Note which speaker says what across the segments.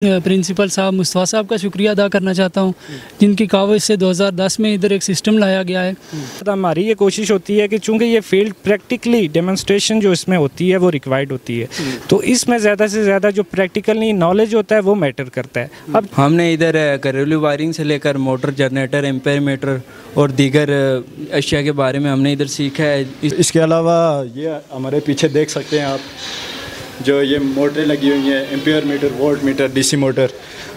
Speaker 1: Principal साहब मुस्तफ़ा साहब का शुक्रिया अदा करना चाहता हूँ, जिनकी काविश से 2010 में इधर एक सिस्टम लाया गया है।
Speaker 2: तो हमारी ये कोशिश होती है कि चूँकि ये फील्ड प्रैक्टिकली डेमोन्स्ट्रेशन जो इसमें होती है वो रिक्वायर्ड होती है, तो इसमें ज़्यादा से ज़्यादा जो प्रैक्टिकली नॉलेज होता है वो मैटर करता है। अब
Speaker 3: हमने इधर घरेलू वायरिंग से लेकर मोटर, जनरेटर, एम्पेयर मीटर और दीगर अशिया के बारे में हमने इधर सीखा है।
Speaker 4: इसके अलावा ये हमारे पीछे देख सकते हैं आप, जो ये मोटरें लगी हुई हैं, ampere metre, volt meter, DC motor.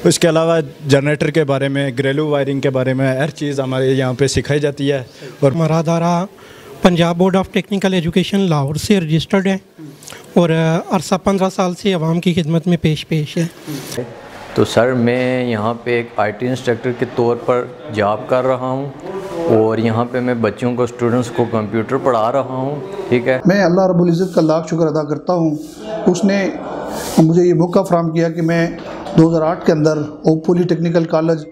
Speaker 4: उसके अलावा जनरेटर के बारे में, घरेलू वायरिंग के बारे में हर चीज़ हमारे यहाँ पे सिखाई जाती है। और
Speaker 5: हमारा अदारा Punjab board of technical education Lahore से रजिस्टर्ड है और अरसा 15 साल से अवाम की खिदमत में पेश है।
Speaker 6: तो सर, मैं यहाँ पे एक IT इंस्ट्रक्टर के तौर पर जॉब कर रहा हूँ और यहाँ पे मैं बच्चों को, स्टूडेंट्स को कंप्यूटर पढ़ा रहा हूँ। ठीक है,
Speaker 7: मैं अल्लाह रब्बुल इज़्ज़त का लाख शुक्र अदा करता हूँ, उसने मुझे ये मौका फराहम किया कि मैं 2008 के अंदर ओप पॉलीटेक्निकल कॉलेज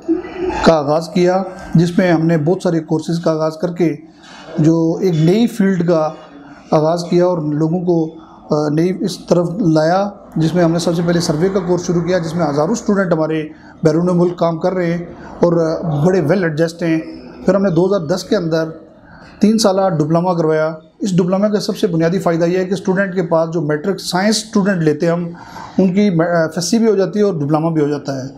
Speaker 7: का आगाज़ किया, जिसमें हमने बहुत सारे कोर्सेज़ का आगाज़ करके जो एक नई फील्ड का आगाज़ किया और लोगों को नई इस तरफ लाया, जिसमें हमने सबसे पहले सर्वे का कोर्स शुरू किया, जिसमें हज़ारों स्टूडेंट हमारे बैरून मुल्क काम कर रहे हैं और बड़े वेल एडजस्ट हैं। फिर हमने 2010 के अंदर 3 साल डिप्लोमा करवाया। इस डिप्लोमा का सबसे बुनियादी फ़ायदा यह है कि स्टूडेंट के पास जो मैट्रिक साइंस स्टूडेंट लेते हैं हम, उनकी FSC भी हो जाती है और डिप्लोमा भी हो जाता है।